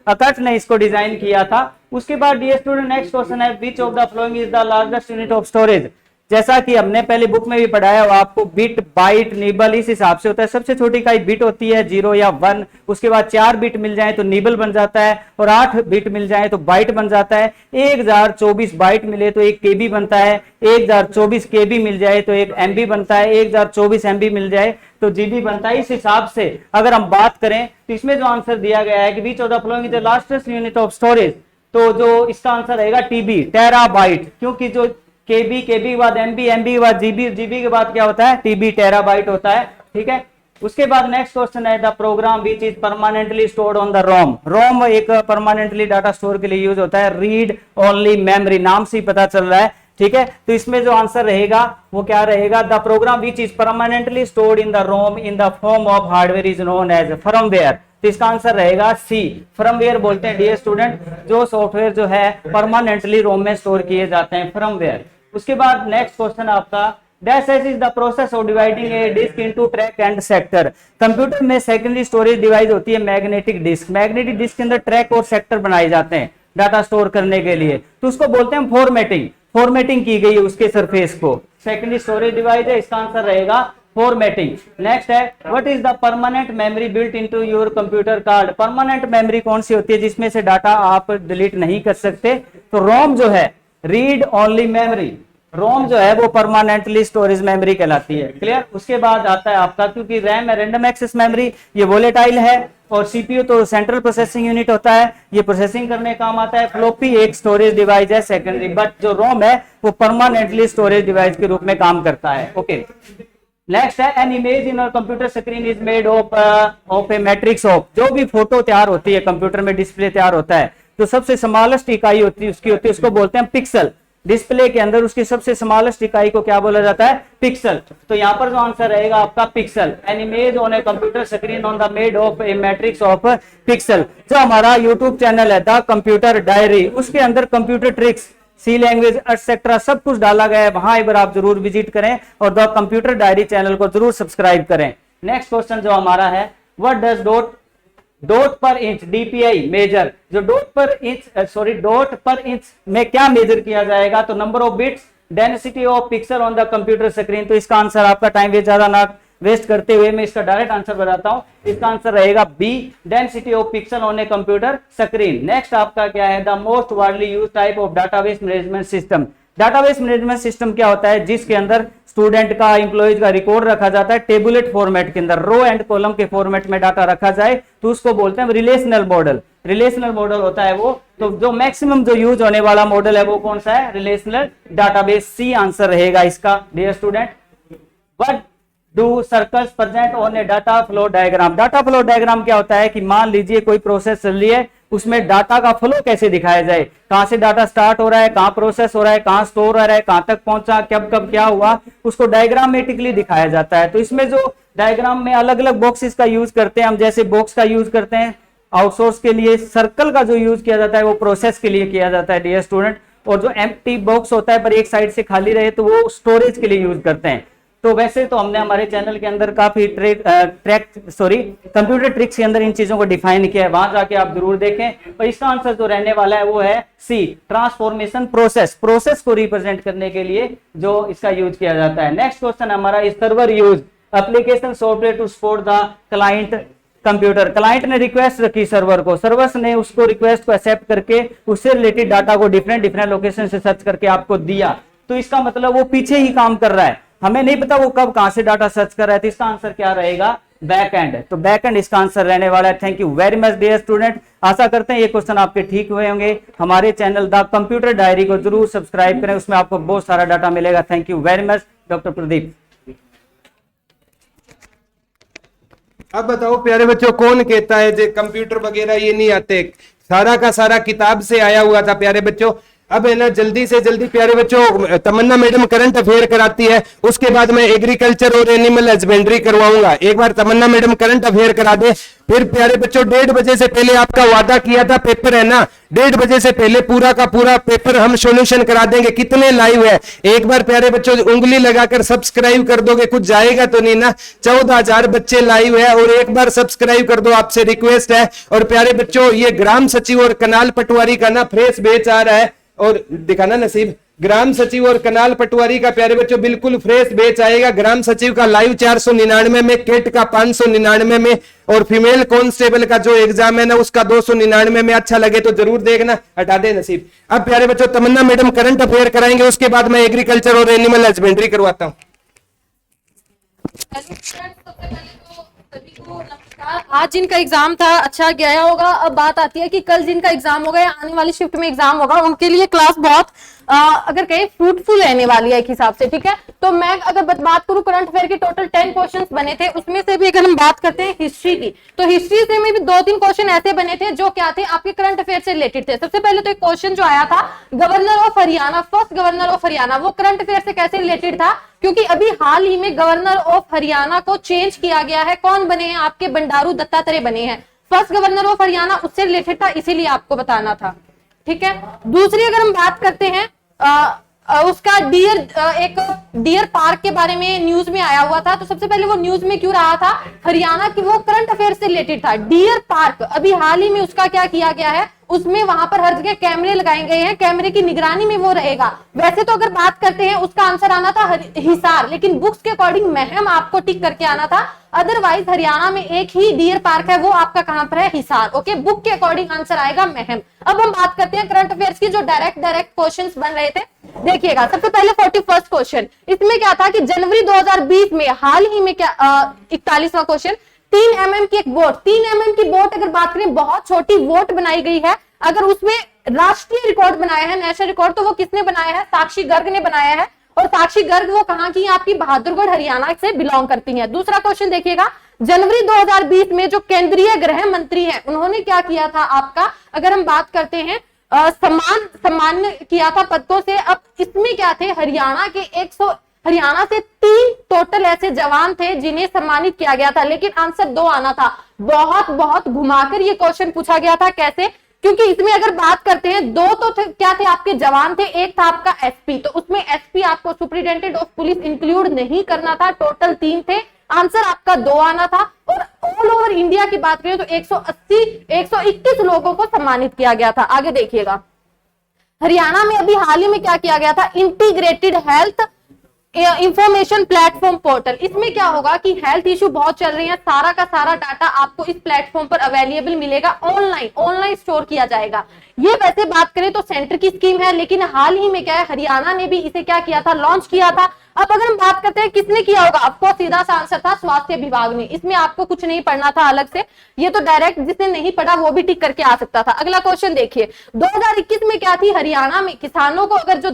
अकर्ट ने इसको डिजाइन किया था। उसके बाद डियर स्टूडेंट नेक्स्ट क्वेश्चन है, which of the following is the largest unit of storage. जैसा कि हमने पहले बुक में भी पढ़ाया, वो आपको बिट, बाइट, निबल इस हिसाब से होता है। सबसे छोटी इकाई बिट होती है 0 या 1, उसके बाद 4 बिट मिल जाए तो निबल बन जाता है, और 8 बिट मिल जाए तो बाइट बन जाता है। 1024 बाइट मिले तो 1 KB बनता है, 1024 KB मिल जाए तो 1 MB बनता है, 1024 MB मिल जाए तो GB बनता है। इस हिसाब से अगर हम बात करें तो इसमें जो आंसर दिया गया है कि विच of the following is the largest unit of storage, तो जो इसका आंसर रहेगा TB, टेराबाइट, क्योंकि जो KB के बाद MB, MB के बाद GB के बाद क्या होता है? TB, टेराबाइट होता है। ठीक है, उसके बाद नेक्स्ट क्वेश्चन है, the program which is permanently stored on the ROM. ROM एक परमानेंटली डाटा स्टोर के लिए यूज होता है, रीड ओनली मेमोरी, नाम से ही पता चल रहा है। ठीक है, तो इसमें जो आंसर रहेगा वो क्या रहेगा? The program which is permanently stored in the ROM in the form of hardware is known as firmware. तो इसका आंसर रहेगा सी, फर्मवेयर बोलते हैं डियर स्टूडेंट, जो सॉफ्टवेयर जो है परमानेंटली रोम में स्टोर किए जाते हैं, फर्मवेयर। उसके बाद नेक्स्ट क्वेश्चन आपका, dash is the process of dividing a disk into track and sector. Computer में सेकेंडरी स्टोरेज डिवाइस होती है मैग्नेटिक डिस्क। मैग्नेटिक डिस्क के अंदर ट्रैक और सेक्टर बनाए जाते हैं डाटा स्टोर करने के लिए, तो उसको बोलते हैं फॉर्मेटिंग। फॉर्मेटिंग की गई है उसके सरफेस को, सेकेंडरी स्टोरेज डिवाइस है, इसका आंसर रहेगा फॉर्मेटिंग। नेक्स्ट है, what is the permanent memory built into your computer card. Permanent memory कौन सी होती है जिसमें से डाटा आप डिलीट नहीं कर सकते? तो रोम जो है, रीड ओनली मेमोरी, रोम जो है वो परमानेंटली स्टोरेज मेमोरी कहलाती है। क्लियर? उसके बाद आता है आपका, क्योंकि रैम है रैंडम एक्सेस मेमोरी, ये वोलेटाइल है, और सीपीयू तो सेंट्रल प्रोसेसिंग यूनिट होता है, ये प्रोसेसिंग करने काम आता है। फ्लॉपी एक स्टोरेज डिवाइस है सेकेंडरी, बट जो रोम है वो परमानेंटली स्टोरेज डिवाइस के रूप में काम करता है। ओके, नेक्स्ट है, an image in computer screen is made of A matrix of. जो भी फोटो तैयार होती है कंप्यूटर में, डिस्प्ले तैयार होता है, तो सबसे स्मॉलेस्ट इकाई होती है उसकी होती है, उसको बोलते हैं पिक्सल। डिस्प्ले के अंदर उसकी सबसे स्मॉलेस्ट इकाई को क्या बोला जाता है? पिक्सल। तो यहाँ पर जो आंसर रहेगा आपका pixel. An image on a computer screen on the made of A matrix of pixel. जो हमारा यूट्यूब चैनल है द कंप्यूटर डायरी, उसके अंदर कंप्यूटर ट्रिक्स, सी लैंग्वेज एटसेट्रा सब कुछ डाला गया है, वहां एक बार आप जरूर विजिट करें और द कंप्यूटर डायरी चैनल को जरूर सब्सक्राइब करें। नेक्स्ट क्वेश्चन जो हमारा है, व्हाट डज डॉट पर इंच DPI मेजर। जो डॉट पर इंच में क्या मेजर किया जाएगा? तो number of bits, density of pixel on the computer screen. तो इसका आंसर आपका टाइम वेस्ट ज्यादा ना वेस्ट करते हुए मैं इसका डायरेक्ट आंसर बताता हूं, इसका आंसर रहेगा B, density of pixel on a computer screen. Next आपका क्या है, the most widely used type of database management system. Database management system क्या होता है? जिसके अंदर स्टूडेंट का, एम्प्लॉइज का रिकॉर्ड रखा जाता है टेबुलेट फॉर्मेट के अंदर, रो एंड कॉलम के फॉर्मेट में डाटा रखा जाए तो उसको बोलते हैं रिलेशनल मॉडल। रिलेशनल मॉडल होता है वो, तो जो मैक्सिमम जो यूज होने वाला मॉडल है वो कौन सा है? Relational database. सी आंसर रहेगा इसका dear student. What do circles present on a data flow diagram. Data flow diagram क्या होता है कि मान लीजिए कोई प्रोसेस चल रही है, उसमें डाटा का फ्लो कैसे दिखाया जाए, कहां से डाटा स्टार्ट हो रहा है, कहां प्रोसेस हो रहा है, कहां स्टोर हो रहा है, कहां तक पहुंचा, कब कब क्या हुआ, उसको डायग्रामेटिकली दिखाया जाता है। तो इसमें जो डायग्राम में अलग अलग बॉक्सेस का यूज करते हैं हम, जैसे बॉक्स का यूज करते हैं आउटसोर्स के लिए, सर्कल का जो यूज किया जाता है वो प्रोसेस के लिए किया जाता है डियर स्टूडेंट, और जो एम्प्टी बॉक्स होता है पर एक साइड से खाली रहे तो वो स्टोरेज के लिए यूज करते हैं। तो वैसे तो हमने हमारे चैनल के अंदर काफी कंप्यूटर ट्रिक्स के अंदर इन चीजों को डिफाइन किया है, वहां जाके आप जरूर देखें। और इसका आंसर जो रहने वाला है वो है सी, ट्रांसफॉर्मेशन प्रोसेस को रिप्रेजेंट करने के लिए जो इसका यूज किया जाता है। नेक्स्ट क्वेश्चन हमारा इस server use application software to support the client computer. Client ने रिक्वेस्ट रखी सर्वर को, सर्वर्स ने उसको रिक्वेस्ट को एक्सेप्ट करके उससे रिलेटेड डाटा को डिफरेंट लोकेशन से सर्च करके आपको दिया, तो इसका मतलब वो पीछे ही काम कर रहा है, हमें नहीं पता वो कब कहां से डाटा सर्च कर रहा है। तो इसका आंसर क्या रहेगा? Back end. तो बैक एंड इसका आंसर रहने वाला है। Thank you very much dear student. आशा करते हैं ये क्वेश्चन आपके ठीक हुए होंगे। हमारे चैनल द कंप्यूटर डायरी को जरूर सब्सक्राइब करें, उसमें आपको बहुत सारा डाटा मिलेगा। Thank you very much doctor Pradeep. अब बताओ प्यारे बच्चों, कौन कहता है जो कंप्यूटर वगैरह ये नहीं आते? सारा का सारा किताब से आया हुआ था प्यारे बच्चों। अब है ना जल्दी से जल्दी प्यारे बच्चों तमन्ना मैडम करंट अफेयर कराती है, उसके बाद मैं एग्रीकल्चर और एनिमल हस्बेंड्री करवाऊंगा। एक बार तमन्ना मैडम करंट अफेयर करा दे, फिर प्यारे बच्चों 1:30 बजे से पहले आपका वादा किया था पेपर है ना, 1:30 बजे से पहले पूरा का पूरा पेपर हम सॉल्यूशन करा देंगे। कितने लाइव है एक बार प्यारे बच्चों उंगली लगाकर सब्सक्राइब कर दोगे, कुछ जाएगा तो नहीं ना। 14,000 बच्चे लाइव है और एक बार सब्सक्राइब कर दो, आपसे रिक्वेस्ट है। और प्यारे बच्चों ये ग्राम सचिव और कनाल पटवारी का ना फ्रेश बैच आ रहा है, और दिखाना नसीब, ग्राम सचिव और कनाल पटवारी का प्यारे बच्चों बिल्कुल फ्रेश बैच आएगा। ग्राम सचिव का लाइव 499 में, केट का 599 में, और फीमेल कांस्टेबल का जो एग्जाम है ना उसका 299 में। अच्छा लगे तो जरूर देखना, हटा दे नसीब। अब प्यारे बच्चों तमन्ना मैडम करंट अफेयर कराएंगे, उसके बाद मैं एग्रीकल्चर और एनिमल हस्बेंड्री करवाता हूँ। आज जिनका एग्जाम था अच्छा गया होगा। अब बात आती है कि कल जिनका एग्जाम होगा या आने वाली शिफ्ट में एग्जाम होगा, उनके लिए क्लास बहुत अगर कहें फ्रूटफुल रहने वाली है एक हिसाब से, ठीक है। तो मैं अगर बात करूं करंट अफेयर के टोटल 10 क्वेश्चंस बने थे, उसमें से भी अगर हम बात करते हैं हिस्ट्री की, तो हिस्ट्री से में भी 2-3 क्वेश्चन ऐसे बने थे जो क्या थे आपके करंट अफेयर से रिलेटेड थे। सबसे पहले तो एक क्वेश्चन जो आया था governor of Haryana, first governor of Haryana, वो करंट अफेयर से कैसे रिलेटेड था, क्योंकि अभी हाल ही में गवर्नर ऑफ हरियाणा को चेंज किया गया है। कौन बने हैं आपके, बंडारू दत्तात्रेय बने हैं। फर्स्ट गवर्नर ऑफ हरियाणा उससे रिलेटेड था, इसीलिए आपको बताना था, ठीक है। दूसरी अगर हम बात करते हैं उसका एक डियर पार्क के बारे में न्यूज में आया हुआ था। तो सबसे पहले वो न्यूज में क्यों रहा था, हरियाणा की, वो करंट अफेयर से रिलेटेड था। डियर पार्क अभी हाल ही में उसका क्या किया गया है, उसमें वहां पर हर जगह कैमरे लगाए गए हैं, कैमरे की निगरानी में वो रहेगा। वैसे तो अगर बात करते हैं उसका आंसर आना था हिसार, लेकिन बुक्स के अकॉर्डिंग महम आपको टिक करके आना था। अदरवाइज हरियाणा में एक ही डियर पार्क है, वो आपका कहां पर है, हिसार। ओके, बुक के अकॉर्डिंग आंसर आएगा महम। अब हम बात करते हैं करंट अफेयर्स की जो डायरेक्ट क्वेश्चंस बन रहे थे। देखिएगा सबसे पहले 41st क्वेश्चन, इसमें क्या था कि जनवरी 2020 में हाल ही में क्या 41वां क्वेश्चन, 3 mm की एक बोट, 3 mm की बोट अगर बात करें बहुत छोटी बोट बनाई गई है। अगर उसमें राष्ट्रीय रिकॉर्ड बनाया है, नेशनल रिकॉर्ड, तो वो किसने बनाया है, साक्षी गर्ग ने बनाया है। और साक्षी गर्ग वो कहां की, आपकी बहादुरगढ़ हरियाणा से बिलोंग करती हैं। दूसरा क्वेश्चन देखिएगा, जनवरी 2020 में जो केंद्रीय गृह मंत्री हैं उन्होंने क्या किया था आपका, अगर हम बात करते हैं सम्मान किया था पदों से। अब इसमें क्या थे, हरियाणा से 3 टोटल ऐसे जवान थे जिन्हें सम्मानित किया गया था, लेकिन आंसर 2 आना था। बहुत घुमाकर ये क्वेश्चन पूछा गया था। कैसे, क्योंकि इसमें अगर बात करते हैं 2 तो क्या थे आपके जवान थे, एक था आपका एसपी, तो उसमें एसपी आपको सुपरिटेंडेंट ऑफ पुलिस इंक्लूड नहीं करना था। टोटल 3 थे, आंसर आपका 2 आना था। और ऑल ओवर इंडिया की बात करें तो 121 लोगों को सम्मानित किया गया था। आगे देखिएगा, हरियाणा में अभी हाल ही में क्या किया गया था, integrated health information platform portal. इसमें क्या होगा कि हेल्थ इश्यू बहुत चल रही है, सारा का सारा डाटा आपको इस प्लेटफॉर्म पर अवेलेबल मिलेगा, ऑनलाइन स्टोर किया जाएगा। ये वैसे बात करें तो सेंटर की स्कीम है, लेकिन हाल ही में क्या है, हरियाणा ने भी इसे क्या किया था, लॉन्च किया था। अब अगर हम बात करते हैं किसने किया होगा, आपको सीधा सा आंसर था स्वास्थ्य विभाग ने। इसमें आपको कुछ नहीं पढ़ना था अलग से, ये तो डायरेक्ट जिसने नहीं पढ़ा वो भी टिक करके आ सकता था। अगला क्वेश्चन देखिए, 2021 में क्या थी, हरियाणा में किसानों को अगर जो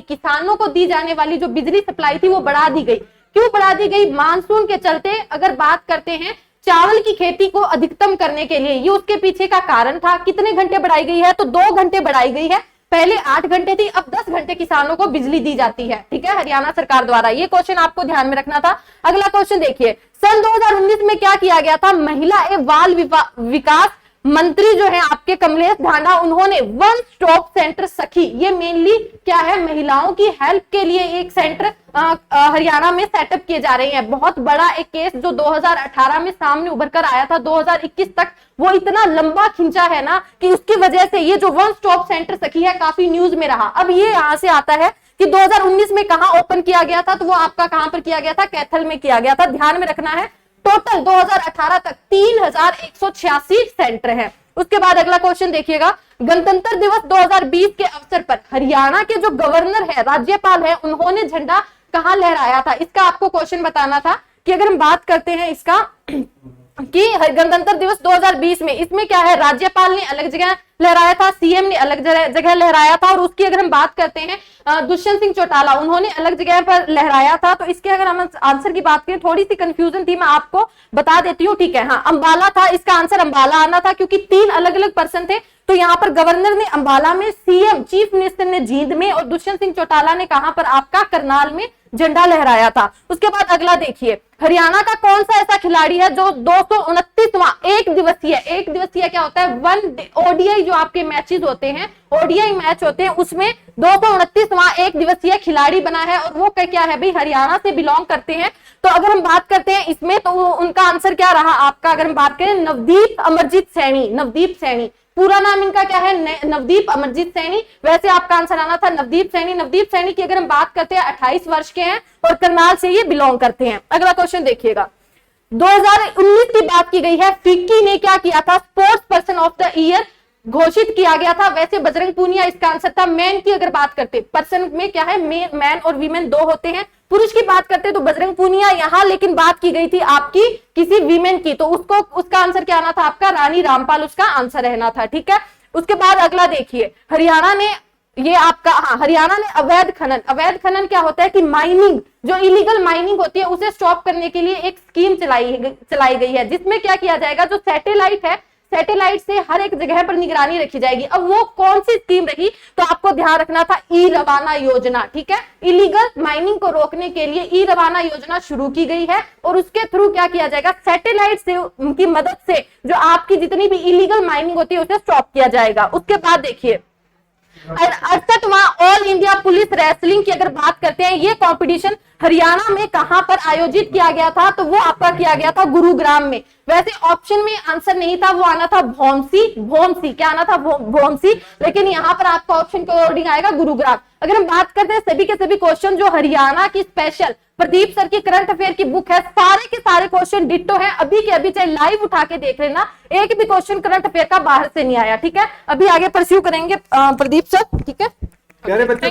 किसानों को दी जाने वाली जो बिजली सप्लाई थी वो बढ़ा दी गई। क्यों बढ़ा दी गई, मानसून के चलते। अगर बात करते हैं चावल की खेती को अधिकतम करने के लिए, ये उसके पीछे का कारण था। कितने घंटे बढ़ाई गई है, तो 2 घंटे बढ़ाई गई है। पहले 8 घंटे थी, अब 10 घंटे किसानों को बिजली दी जाती है, ठीक है, हरियाणा सरकार द्वारा। ये क्वेश्चन आपको ध्यान में रखना था। अगला क्वेश्चन देखिए, सन 2019 में क्या किया गया था, महिला एवं बाल विकास मंत्री जो है आपके कमलेश ढांडा, उन्होंने वन स्टॉप सेंटर सखी, ये मेनली क्या है, महिलाओं की हेल्प के लिए एक सेंटर हरियाणा में सेटअप किए जा रहे हैं। बहुत बड़ा एक केस जो 2018 में सामने उभर कर आया था, 2021 तक वो इतना लंबा खिंचा है ना कि उसकी वजह से ये जो वन स्टॉप सेंटर सखी है काफी न्यूज में रहा। अब ये यहाँ से आता है कि 2019 में कहां ओपन किया गया था, तो वो आपका कहां पर किया गया था, कैथल में किया गया था। ध्यान में रखना है, टोटल 2018 तक 3186 सेंटर है। उसके बाद अगला क्वेश्चन देखिएगा, गणतंत्र दिवस 2020 के अवसर पर हरियाणा के जो गवर्नर है, राज्यपाल है, उन्होंने झंडा कहां लहराया था। इसका आपको क्वेश्चन बताना था कि अगर हम बात करते हैं इसका कि गणतंत्र दिवस 2020 में, इसमें क्या है, राज्यपाल ने अलग जगह लहराया था, सीएम ने अलग जगह लहराया था, और उसकी अगर हम बात करते हैं दुष्यंत सिंह चौटाला, उन्होंने अलग जगह पर लहराया था। तो इसके अगर हम आंसर की बात करें, थोड़ी सी कंफ्यूजन थी, मैं आपको बता देती हूँ, ठीक है। हाँ, अंबाला था, इसका आंसर अंबाला आना था, क्योंकि 3 अलग अलग पर्सन थे। तो यहाँ पर गवर्नर ने अंबाला में, सीएम चीफ मिनिस्टर ने जींद में, और दुष्यंत सिंह चौटाला ने कहां पर, आपका करनाल में झंडा लहराया था। उसके बाद अगला देखिए, हरियाणा का कौन सा ऐसा खिलाड़ी है जो 229वां एक दिवसीय क्या होता है, वन ओडीआई जो आपके मैचेस होते हैं, ओडीआई मैच होते हैं, उसमें 229वां एक दिवसीय खिलाड़ी बना है, और वो क्या है भाई, हरियाणा से बिलोंग करते हैं। तो अगर हम बात करते हैं इसमें, तो उनका आंसर क्या रहा आपका, अगर हम बात करें नवदीप अमरजीत सैनी, नवदीप सैनी, पूरा नाम इनका क्या है, नवदीप अमरजीत सैनी। वैसे आपका आंसर आना था नवदीप सैनी। नवदीप सैनी की अगर हम बात करते हैं 28 वर्ष के हैं, और करनाल से ये बिलोंग करते हैं। अगला क्वेश्चन देखिएगा, 2019 की बात की गई है, फिक्की ने क्या किया था, sports person of the year घोषित किया गया था। वैसे बजरंग पूनिया इसका आंसर था। मैन की अगर बात करते, पर्सन में क्या है, मैन और वीमेन 2 होते हैं। पुरुष की बात करते तो बजरंग पूनिया यहाँ, लेकिन बात की गई थी आपकी किसी वीमेन की, तो उसका आंसर क्या आना था आपका, रानी रामपाल उसका आंसर रहना था, ठीक है। उसके बाद अगला देखिए, हरियाणा ने ये आपका, हाँ, हरियाणा ने अवैध खनन क्या होता है कि माइनिंग, जो इलीगल माइनिंग होती है उसे स्टॉप करने के लिए एक स्कीम चलाई गई है, जिसमें क्या किया जाएगा, जो सैटेलाइट है, सैटेलाइट से हर एक जगह पर निगरानी रखी जाएगी। अब वो कौन सी स्कीम रही, तो आपको ध्यान रखना था ई रवाना योजना, ठीक है। इलीगल माइनिंग को रोकने के लिए ई रवाना योजना शुरू की गई है, और उसके थ्रू क्या किया जाएगा, सैटेलाइट से उनकी मदद से जो आपकी जितनी भी इलीगल माइनिंग होती है उसे स्टॉप किया जाएगा। उसके बाद देखिए, 68वां ऑल इंडिया पुलिस रेसलिंग की अगर बात करते हैं, ये कंपटीशन हरियाणा में कहां पर आयोजित किया गया था, तो वो आपका किया गया था गुरुग्राम में। वैसे ऑप्शन में आंसर नहीं था, वो आना था भौमसी, क्या आना था, भौमसी, लेकिन यहाँ पर आपका ऑप्शन के अकॉर्डिंग आएगा गुरुग्राम। अगर हम बात करते हैं सभी के सभी क्वेश्चन जो हरियाणा की स्पेशल प्रदीप सर की करंट अफेयर की बुक है, सारे के सारे क्वेश्चन डिट्टो हैं, अभी के अभी, चाहे लाइव उठा के देख लेना, एक भी क्वेश्चन करंट अफेयर का बाहर से नहीं आया, ठीक है। अभी आगे परस्यू करेंगे प्रदीप सर, ठीक है। प्यारे बच्चों,